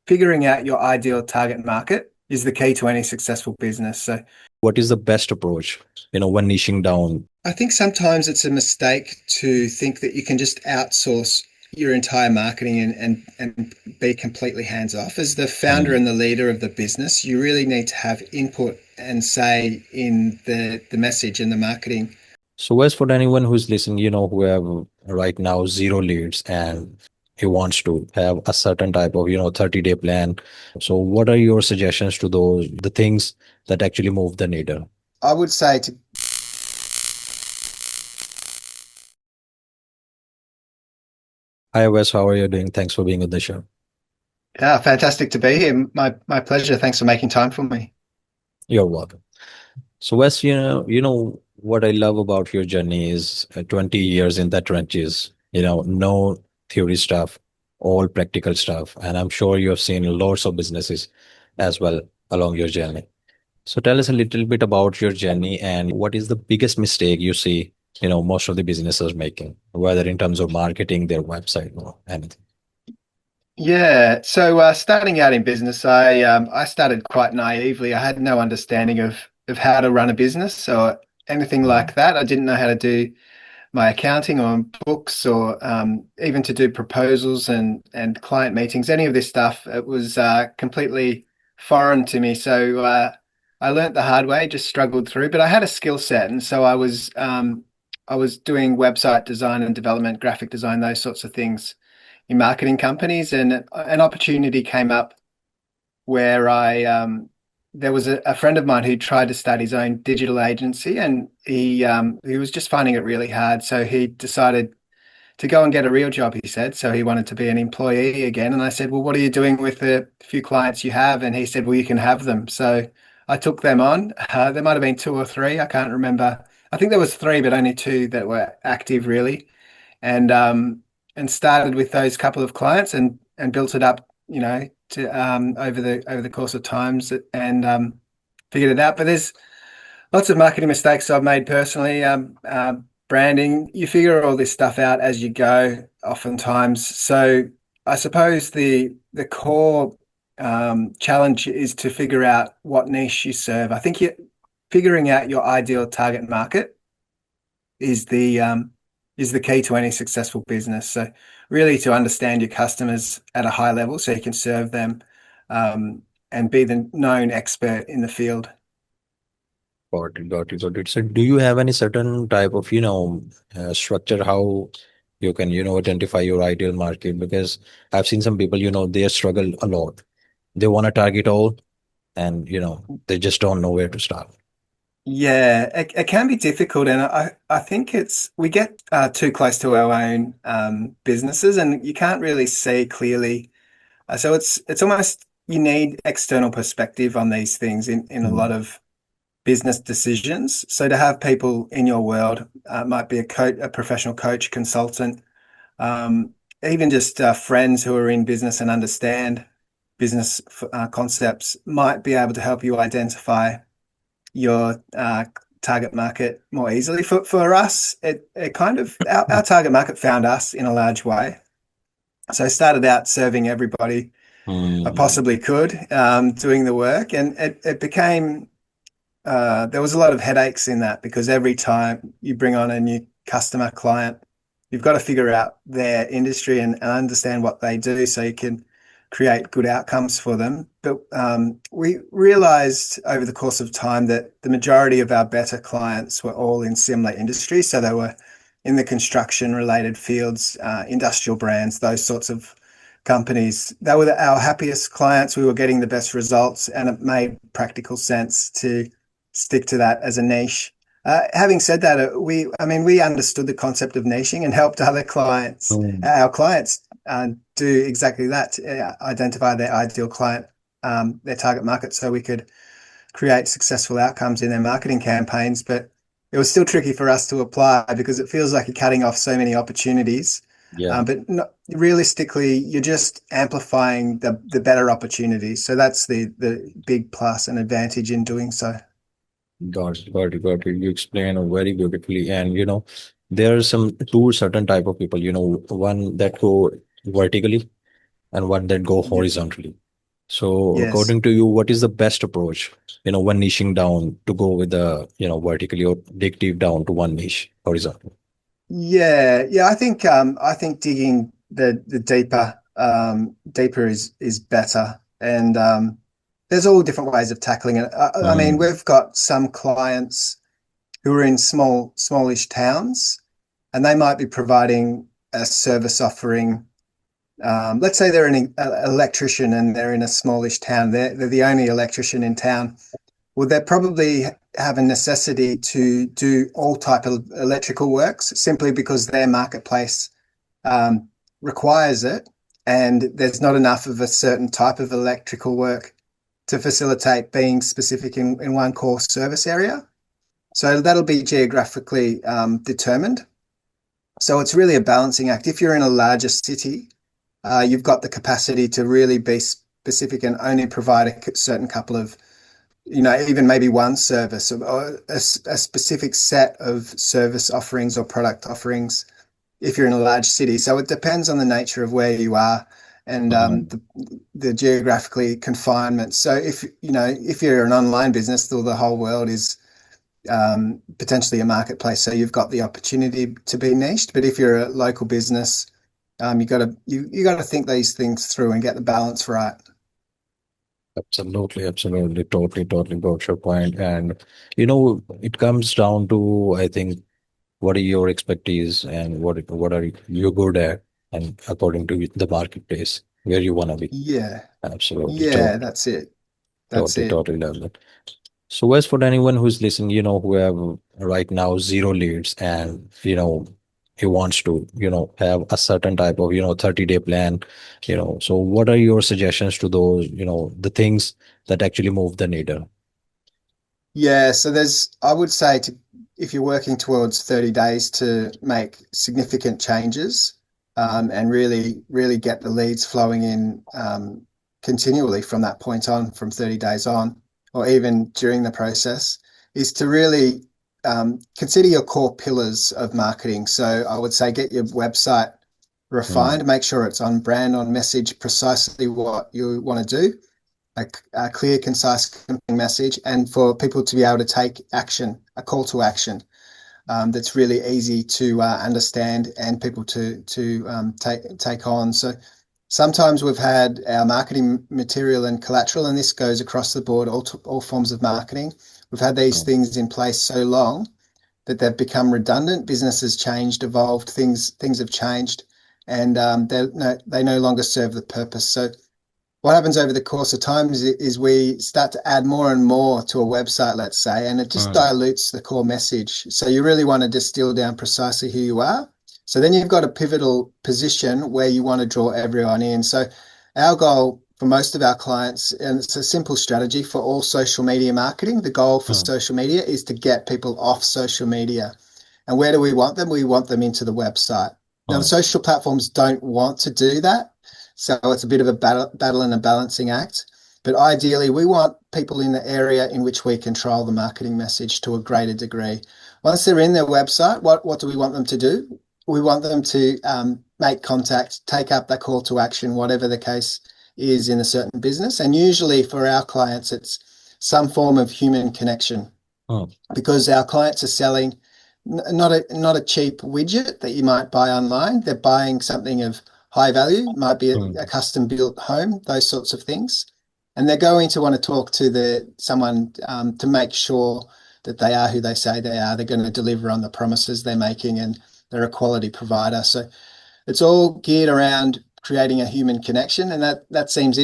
figuring out your ideal target market is the key to any successful business. So What is the best approach, when niching down? I think sometimes it's a mistake to think that you can just outsource your entire marketing and be completely hands off. As the founder Mm. and the leader of the business, you really need to have input and say in the message and the marketing. So as for anyone who's listening, who have right now zero leads and he wants to have a certain type of, 30-day plan. So what are your suggestions to the things that actually move the needle? I would say to Hi, Wes, how are you doing? Thanks for being on the show. Yeah, fantastic to be here. My pleasure. Thanks for making time for me. You're welcome. So Wes, what I love about your journey is 20 years in the trenches, no theory stuff, all practical stuff. And I'm sure you have seen lots of businesses as well along your journey. So tell us a little bit about your journey and what is the biggest mistake you see, most of the businesses making, whether in terms of marketing, their website or anything. Yeah, so starting out in business, I started quite naively. I had no understanding of how to run a business or anything Mhm. like that. I didn't know how to do my accounting or books or even to do proposals and client meetings. Any of this stuff, it was completely foreign to me. So I learnt the hard way, just struggled through. But I had a skill set, and so I was doing website design and development, graphic design, those sorts of things in marketing companies, and an opportunity came up where I there was a friend of mine who tried to start his own digital agency, and he was just finding it really hard. So he decided to go and get a real job, he said. So he wanted to be an employee again. And I said, well, what are you doing with the few clients you have? And he said, well, you can have them. So I took them on. There might have been two or three. I can't remember. I think there was three, but only two that were active really. And started with those couple of clients and built it up, to over the course of times and figured it out. But there's lots of marketing mistakes I've made personally. Branding, you figure all this stuff out as you go, oftentimes. So I suppose the core challenge is to figure out what niche you serve. I think figuring out your ideal target market is the key to any successful business. So really to understand your customers at a high level so you can serve them and be the known expert in the field. Got it, got it, got it. So do you have any certain type of, structure how you can, identify your ideal market? Because I've seen some people, they struggle a lot. They want to target all and, they just don't know where to start. Yeah, it can be difficult, and I think we get too close to our own businesses, and you can't really see clearly. So it's almost you need external perspective on these things in a lot Mm. of business decisions. So to have people in your world, might be a coach, a professional coach, consultant, um, even just friends who are in business and understand business concepts might be able to help you identify your target market more easily. For us, it kind of our target market found us in a large way. So I started out serving everybody I Mm. possibly could, doing the work, and it became there was a lot of headaches in that because every time you bring on a new customer client, you've got to figure out their industry and understand what they do so you can create good outcomes for them. But we realized over the course of time that the majority of our better clients were all in similar industries. So they were in the construction related fields, industrial brands, those sorts of companies. They were our happiest clients. We were getting the best results, and it made practical sense to stick to that as a niche. Having said that, I mean, we understood the concept of niching and helped other clients, Mm. our clients, do exactly that, identify their ideal client, their target market, so we could create successful outcomes in their marketing campaigns. But it was still tricky for us to apply because it feels like you're cutting off so many opportunities. Yeah. But realistically, you're just amplifying the better opportunities. So that's the big plus and advantage in doing so. Got it, got it, got it. You explain very beautifully. And there are some two certain type of people, one that go vertically and one that go Yeah. horizontally. So Yes. according to you, what is the best approach, when niching down to go with the, vertically or dig deep down to one niche horizontal? Yeah. I think digging the deeper is better. And there's all different ways of tackling it. I mean, Mm, we've got some clients who are in smallish towns, and they might be providing a service offering. Let's say they're an electrician and they're in a smallish town. They're the only electrician in town. Well, they probably have a necessity to do all type of electrical works simply because their marketplace um, requires it, and there's not enough of a certain type of electrical work to facilitate being specific in one core service area. So that'll be geographically determined. So it's really a balancing act. If you're in a larger city, you've got the capacity to really be specific and only provide a certain couple of, even maybe one service or a specific set of service offerings or product offerings if you're in a large city. So it depends on the nature of where you are and mm. the geographically confinement. So if you're an online business, the whole world is potentially a marketplace. So you've got the opportunity to be niched. But if you're a local business, you got to think these things through and get the balance right. Absolutely, absolutely, totally, totally got your point. And it comes down to, I think, what are your expertise and what are you good at, and according to the marketplace where you want to be. Yeah, Absolutely, yeah, totally, that's it. That's totally, it. totally love that. So, as for anyone who's listening, who have right now zero leads, and he wants to, have a certain type of, 30-day plan, so what are your suggestions to those, the things that actually move the needle? Yeah, so I would say if you're working towards 30 days to make significant changes, and really get the leads flowing in continually from that point on, from 30 days on, or even during the process, is to really consider your core pillars of marketing. So I would say get your website Mm, refined, make sure it's on brand, on message, precisely what you want to do, a clear, concise, compelling message, and for people to be able to take action, a call to action that's really easy to understand and people to take on. So sometimes we've had our marketing material and collateral, and this goes across the board, all forms of marketing. We've had these mm, things in place so long that they've become redundant. Business has changed, evolved, things have changed, and they no longer serve the purpose. So what happens over the course of time is we start to add more and more to a website, let's say, and it just mm, dilutes the core message. So you really want to distill down precisely who you are. So then you've got a pivotal position where you want to draw everyone in. So our goal for most of our clients, and it's a simple strategy for all social media marketing, the goal for mm, social media is to get people off social media. And where do we want them? We want them into the website. Now, the mm, social platforms don't want to do that. So it's a bit of a battle and a balancing act. But ideally, we want people in the area in which we control the marketing message to a greater degree. Once they're in their website, what do we want them to do? We want them to make contact, take up that call to action, whatever the case is in a certain business. And usually for our clients, it's some form of human connection mm, because our clients are selling not a cheap widget that you might buy online. They're buying something of high value, might be a mm. custom built home, those sorts of things, and they're going to want to talk to someone to make sure that they are who they say they are. They're going to deliver on the promises they're making, and they're a quality provider. So it's all geared around creating a human connection, and that seems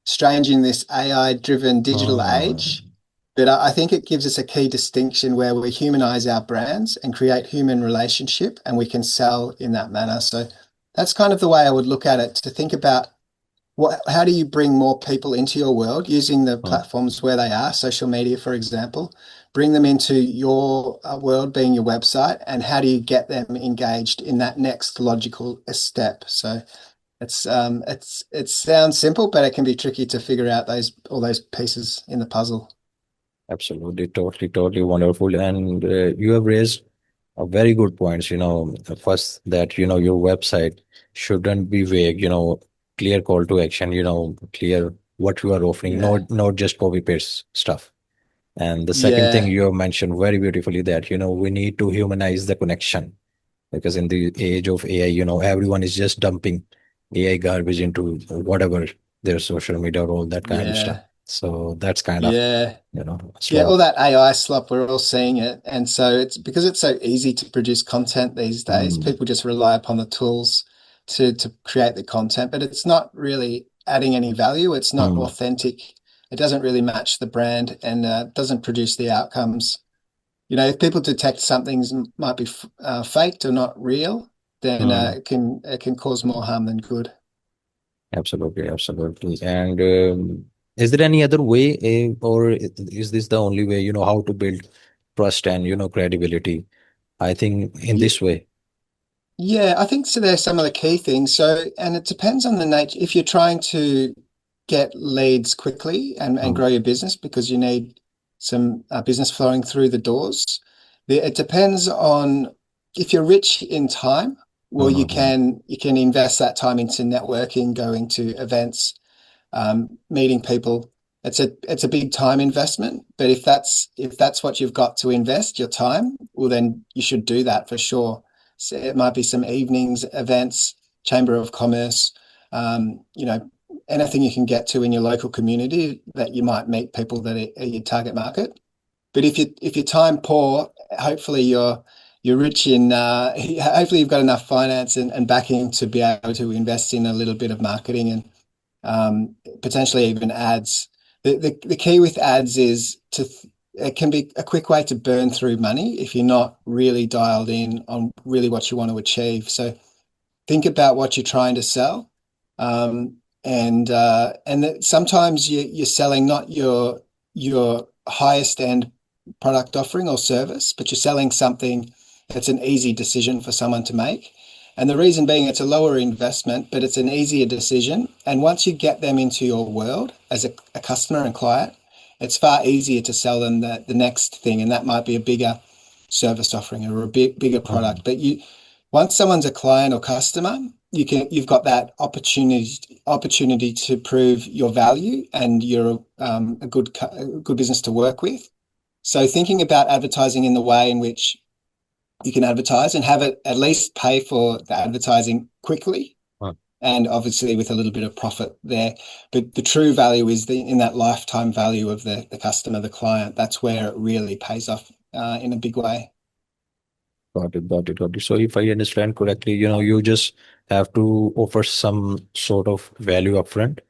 strange in this AI-driven digital age. Mm. But I think it gives us a key distinction where we humanize our brands and create human relationship, and we can sell in that manner. So that's kind of the way I would look at it, to think about how do you bring more people into your world using the Mm. platforms where they are, social media, for example, bring them into your world being your website, and how do you get them engaged in that next logical step? So it sounds simple, but it can be tricky to figure out all those pieces in the puzzle. Absolutely, totally, totally wonderful. And you have raised a very good points. First that your website shouldn't be vague. clear call to action, clear what you are offering, Yeah. not just copy paste stuff. And the second thing Yeah. you have mentioned very beautifully, that we need to humanize the connection, because in the age of AI, everyone is just dumping AI garbage into whatever their social media or all that kind of stuff. Yeah. So that's kind of, Yeah. Yeah, slow. all that AI slop, we're all seeing it. And so it's because it's so easy to produce content these days, Mm, people just rely upon the tools to create the content, but it's not really adding any value. It's not mm, authentic. It doesn't really match the brand and doesn't produce the outcomes. You know, if people detect something's might be faked or not real, then mm. it can cause more harm than good. Absolutely, absolutely. And is there any other way, or is this the only way, how to build trust and, credibility? I think in Yeah, this way. yeah, I think so. There's some of the key things. So, and it depends on the nature. If you're trying to get leads quickly and Mm, grow your business because you need some business flowing through the doors, it depends on if you're rich in time. Well, you mm, can invest that time into networking, going to events, meeting people. It's a big time investment, but if that's what you've got to invest your time, well, then you should do that for sure. So it might be some evenings, events, chamber of commerce, you know, anything you can get to in your local community that you might meet people that are your target market. But if you're time poor, hopefully you're rich in hopefully you've got enough finance and backing to be able to invest in a little bit of marketing and potentially even ads. The key with ads is it can be a quick way to burn through money if you're not really dialed in on really what you want to achieve. So think about what you're trying to sell, and that sometimes you're selling not your highest end product offering or service, but you're selling something that's an easy decision for someone to make. And the reason being, it's a lower investment, but it's an easier decision. And once you get them into your world as a customer and client, it's far easier to sell them the next thing, and that might be a bigger service offering or a bigger product. mm, But once someone's a client or customer, you've got that opportunity to prove your value and you're a good business to work with. So thinking about advertising in the way in which you can advertise and have it at least pay for the advertising quickly mm. and obviously with a little bit of profit there. But the true value is in that lifetime value of the customer, the client. That's where it really pays off in a big way. Got it, got it, got it. So if I understand correctly, you just have to offer some sort of value upfront,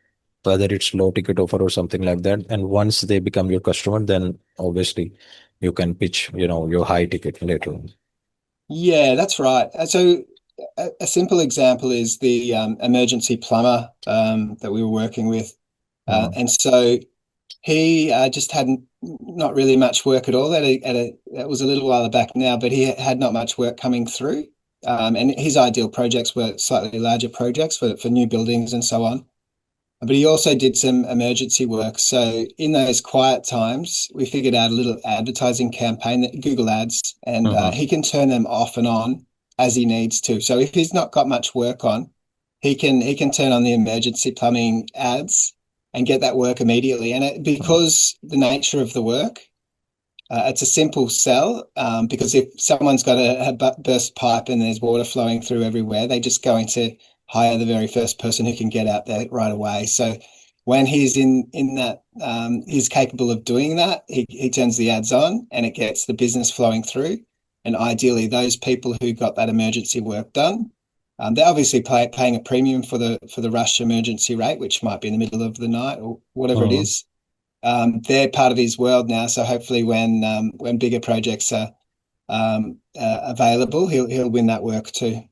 whether it's low ticket offer or something like that. And once they become your customer, then obviously you can pitch, your high ticket later on. Yeah, that's right. So a simple example is the emergency plumber that we were working with. Mm, And so he just hadn't not really much work at all. That was a little while back now, but he had not much work coming through. And his ideal projects were slightly larger projects for new buildings and so on. But he also did some emergency work. So in those quiet times, we figured out a little advertising campaign that Google Ads, and mhm, he can turn them off and on as he needs to. So if he's not got much work on, he can turn on the emergency plumbing ads and get that work immediately. And mm, because the nature of the work, it's a simple sell because if someone's got a burst pipe and there's water flowing through everywhere, they're just going to hire the very first person who can get out there right away. So when he's in that, he's capable of doing that. He turns the ads on and it gets the business flowing through. And ideally, those people who got that emergency work done, they're obviously paying a premium for the rush emergency rate, which might be in the middle of the night or whatever it mm. is. They're part of his world now. So hopefully, when bigger projects are available, he'll win that work too.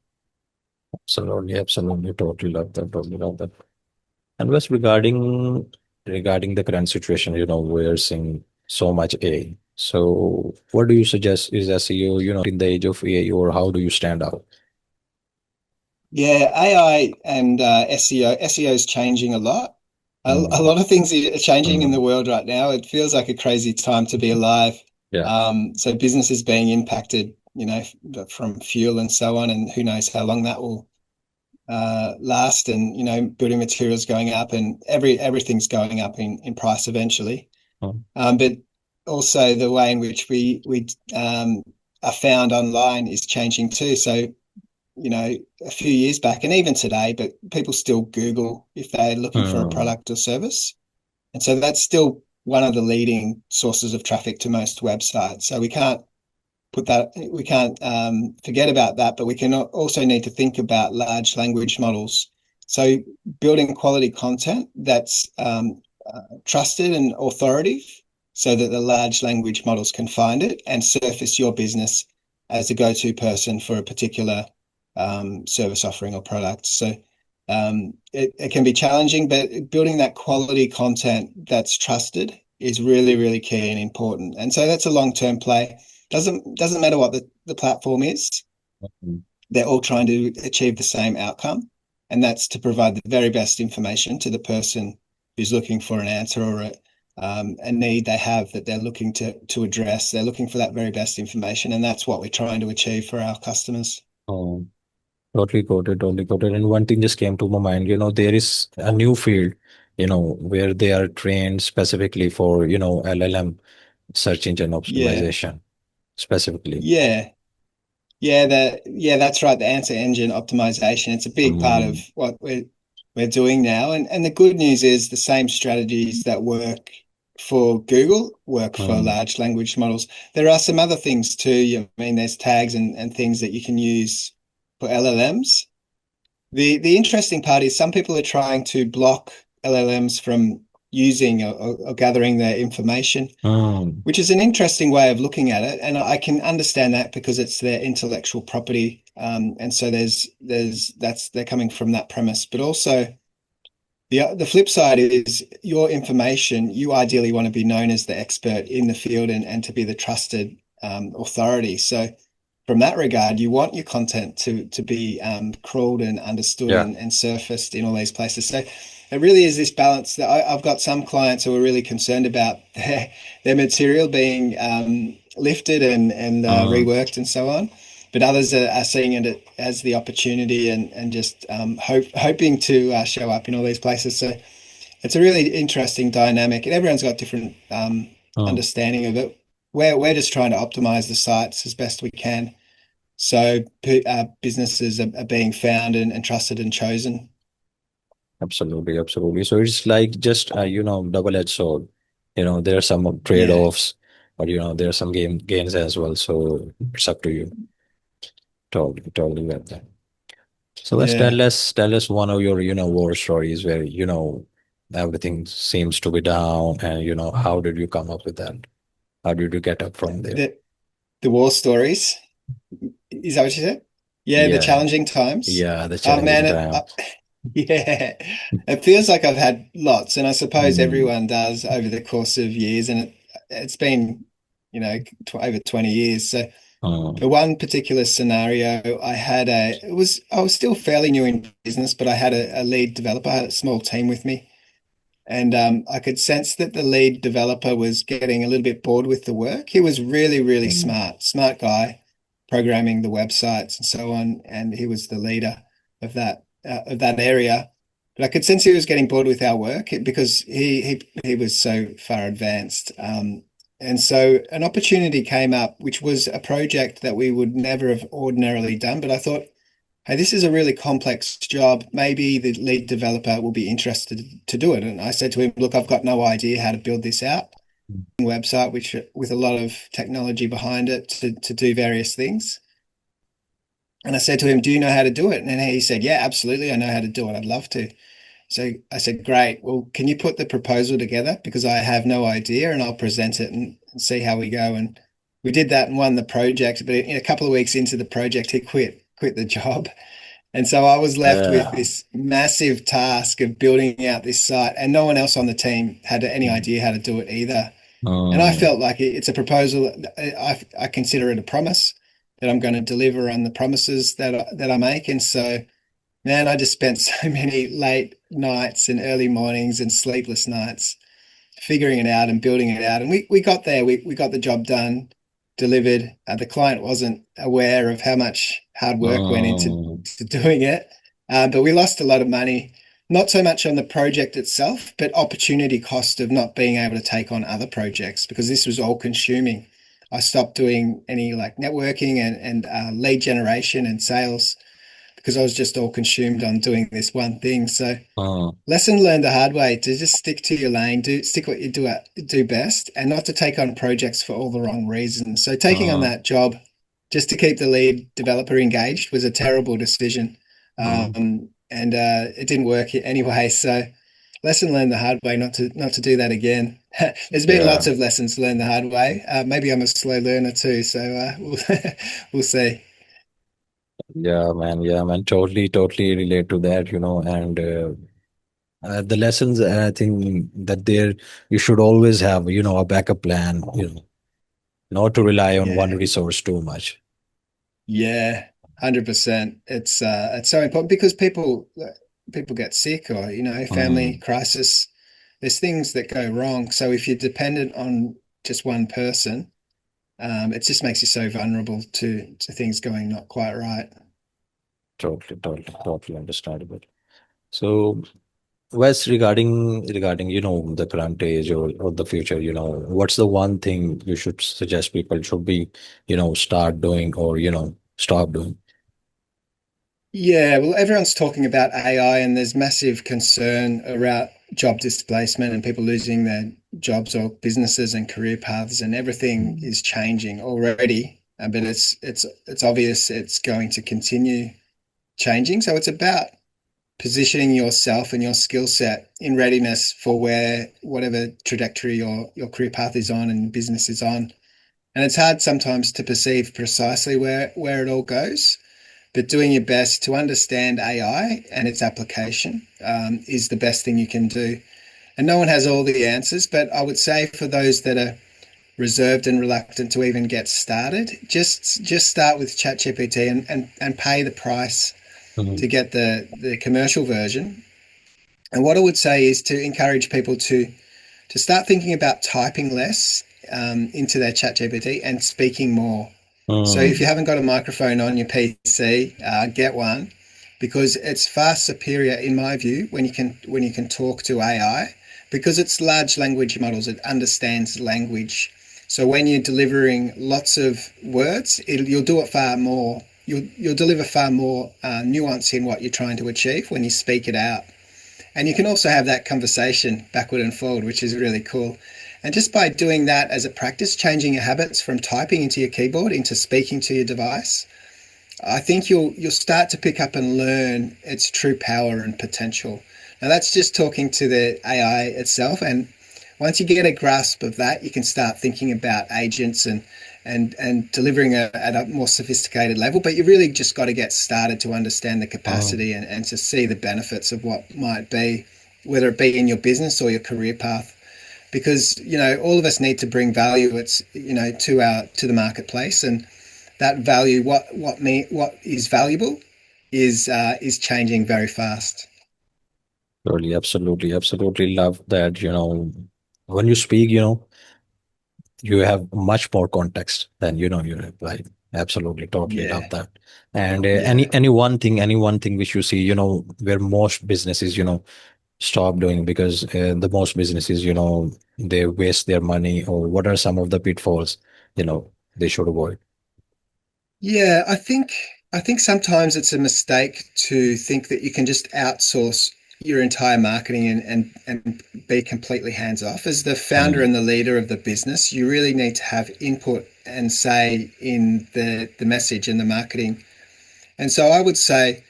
Absolutely, absolutely. Totally love that. Totally love that. And was regarding the current situation, we're seeing so much AI. So what do you suggest is SEO, in the age of AI, or how do you stand out? Yeah, AI and SEO. SEO is changing a lot. A Mm, lot of things are changing in the mm. world right now. It feels like a crazy time to be alive. Yeah. So business is being impacted, from fuel and so on, and who knows how long that will last, and building materials going up, and everything's going up in price eventually. Mm. But also the way in which we are found online is changing too. So a few years back and even today, but people still Google if they're looking for a Mm. product or service. And so that's still one of the leading sources of traffic to most websites. So we can't forget about that, but we can also need to think about large language models. So building quality content that's trusted and authoritative so that the large language models can find it and surface your business as a go-to person for a particular service offering or product. So it can be challenging, but building that quality content that's trusted is really, really key and important. And so that's a long-term play. Doesn't matter what the platform is. Mm. They're all trying to achieve the same outcome, and that's to provide the very best information to the person who's looking for an answer or a need they have that they're looking to address. They're looking for that very best information, and that's what we're trying to achieve for our customers. Oh, totally got it, totally got it. And one thing just came to my mind, there is a new field, where they are trained specifically for, LLM, search engine Yeah, optimization, specifically. yeah. Yeah, that's right. The answer engine optimization. It's a big part of Mm. what we're doing now. And the good news is the same strategies that work for Google work for Mm. large language models. There are some other things too. I mean, there's tags and things that you can use for LLMs. The interesting part is some people are trying to block LLMs from using or gathering their information, Mm. which is an interesting way of looking at it, and I can understand that because it's their intellectual property, and so they're coming from that premise. But also the flip side is your information. You ideally want to be known as the expert in the field and to be the trusted authority. So from that regard, you want your content to be crawled and understood Yeah. and surfaced in all these places. So it really is this balance that I've got some clients who are really concerned about their material being lifted and Mm. reworked and so on. But others are seeing it as the opportunity and just hoping to show up in all these places. So it's a really interesting dynamic, and everyone's got different Mm. understanding of it. We're just trying to optimize the sites as best we can, so businesses are being found and trusted and chosen. Absolutely, absolutely. So it's like just double-edged sword. There are some Yeah, trade-offs, but there are some gains as well. So it's up to you. Totally, totally get that. So let's yeah. tell us one of your war stories where everything seems to be down, and how did you come up with that? How did you get up from there? The war stories. Is that what you said? Yeah, the Yeah, challenging times. yeah, the Oh challenging man, time. yeah, it feels like I've had lots, and I suppose Mm. everyone does over the course of years, and it's been, over 20 years. So Mm. for one particular scenario, I was still fairly new in business, but I had a lead developer, I had a small team with me. And I could sense that the lead developer was getting a little bit bored with the work. He was really, really Mm. smart guy, programming the websites and so on. And he was the leader of that area. But I could sense he was getting bored with our work because he was so far advanced. And so an opportunity came up, which was a project that we would never have ordinarily done. But I thought, hey, this is a really complex job. Maybe the lead developer will be interested to do it. And I said to him, look, I've got no idea how to build this out. Website, which with a lot of technology behind it to do various things. And I said to him, do you know how to do it? And he said, yeah, absolutely. I know how to do it. I'd love to. So I said, great. Well, can you put the proposal together? Because I have no idea and I'll present it and see how we go. And we did that and won the project. But in a couple of weeks into the project, he quit the job. And so I was left with Yeah. this massive task of building out this site, and no one else on the team had any idea how to do it either. And I Mm. felt like it's a proposal. I consider it a promise that I'm going to deliver on the promises that I make. And so, man, I just spent so many late nights and early mornings and sleepless nights figuring it out and building it out. And we got there. We got the job done, delivered. The client wasn't aware of how much hard work went into Mm. to doing it. But we lost a lot of money, not so much on the project itself, but opportunity cost of not being able to take on other projects because this was all consuming. I stopped doing any like networking and lead generation and sales because I was just all consumed on doing this one thing. So Uh, lesson learned the hard way to just stick to your lane, stick what you do best, and not to take on projects for all the wrong reasons. So taking on uh, that job just to keep the lead developer engaged was a terrible decision, uh, and it didn't work anyway. So lesson learned the hard way, not to do that again. There's been yeah. lots of lessons learned the hard way. Maybe I'm a slow learner too, so we'll see. Yeah, man. Totally, totally relate to that, and the lessons, I think that there you should always have, a backup plan, not to rely on one Yeah. resource too much. Yeah, 100%. It's so important because people get sick or family Mm, crisis. There's things that go wrong. So if you're dependent on just one person, it just makes you so vulnerable to things going not quite right. totally, totally, totally understandable. So, Wes, regarding the current age or the future, what's the one thing you should suggest people should be, start doing or stop doing? Yeah, well, everyone's talking about AI, and there's massive concern around job displacement and people losing their jobs or businesses and career paths, and everything is changing already. But it's obvious it's going to continue changing. So it's about positioning yourself and your skill set in readiness for where whatever trajectory your career path is on and business is on. And it's hard sometimes to perceive precisely where it all goes, but doing your best to understand AI and its application is the best thing you can do. And no one has all the answers, but I would say for those that are reserved and reluctant to even get started, just start with ChatGPT and pay the price to Mhm. get the commercial version. And what I would say is to encourage people to start thinking about typing less into their ChatGPT and speaking more. So if you Mm, haven't got a microphone on your PC, get one because it's far superior in my view when you can talk to AI because it's large language models. It understands language. So when you're delivering lots of words, you'll do it far more. You'll deliver far more nuance in what you're trying to achieve when you speak it out. And you can also have that conversation backward and forward, which is really cool. And just by doing that as a practice, changing your habits from typing into your keyboard into speaking to your device, I think you'll start to pick up and learn its true power and potential. Now that's just talking to the AI itself, and once you get a grasp of that, you can start thinking about agents and delivering at a more sophisticated level. But you really just got to get started to understand the mm, capacity and to see the benefits of what might be, whether it be in your business or your career path. Because all of us need to bring value. It's to the marketplace, and that value, what is valuable, is changing very fast. totally, absolutely, absolutely love that. When you speak, you have much more context than you have. Like, absolutely, totally love Yeah, that. And yeah. any one thing which you see, where most businesses, stop doing because the most businesses, they waste their money, or what are some of the pitfalls, they should avoid? Yeah, I think sometimes it's a mistake to think that you can just outsource your entire marketing and be completely hands off. As the founder Mm, and the leader of the business, you really need to have input and say in the message and the marketing. And so I would say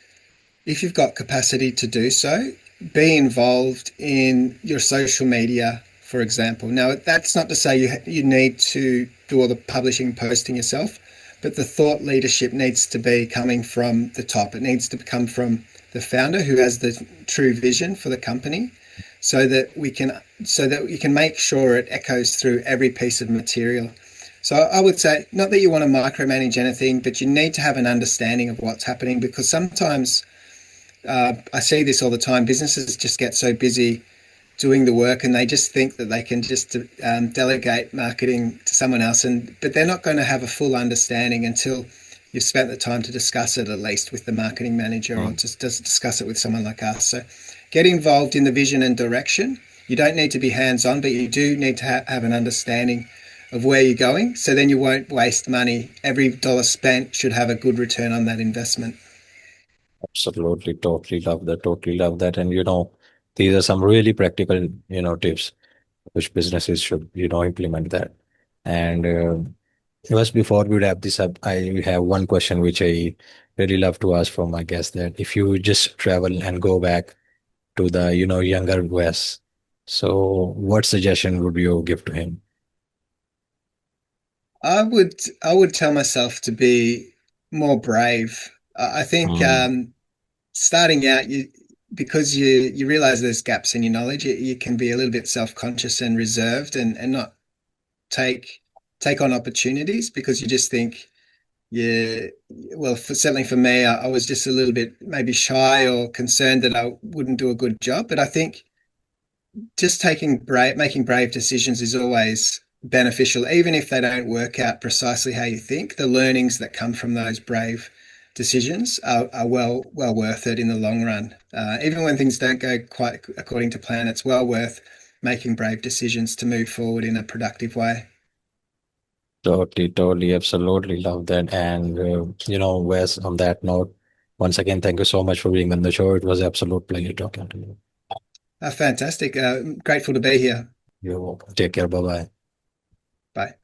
if you've got capacity to do so, be involved in your social media, for example. Now, that's not to say you need to do all the publishing and posting yourself, but the thought leadership needs to be coming from the top. It needs to come from the founder who has the true vision for the company so that we can make sure it echoes through every piece of material. So I would say not that you want to micromanage anything, but you need to have an understanding of what's happening because sometimes I see this all the time. Businesses just get so busy doing the work, and they just think that they can just delegate marketing to someone else, but they're not going to have a full understanding until you've spent the time to discuss it at least with the marketing manager or Mm. just discuss it with someone like us. So get involved in the vision and direction. You don't need to be hands-on, but you do need to have an understanding of where you're going. So then you won't waste money. Every dollar spent should have a good return on that investment. Absolutely, totally love that. Totally love that. And these are some really practical, tips which businesses should, implement that. And just before we wrap this up, I have one question which I really love to ask from my guest that if you just travel and go back to the, younger Wes, so what suggestion would you give to him? I would tell myself to be more brave. I think Mm. starting out, because you realize there's gaps in your knowledge, you can be a little bit self-conscious and reserved and not take take on opportunities because you just think, yeah, well, certainly for me, I was just a little bit maybe shy or concerned that I wouldn't do a good job. But I think just making brave decisions is always beneficial, even if they don't work out precisely how you think. The learnings that come from those brave decisions are well worth it in the long run. Even when things don't go quite according to plan, it's well worth making brave decisions to move forward in a productive way. Totally, totally, absolutely love that. And, Wes, on that note, once again, thank you so much for being on the show. It was an absolute pleasure talking to you. Fantastic. Grateful to be here. You take care. Bye bye. Bye.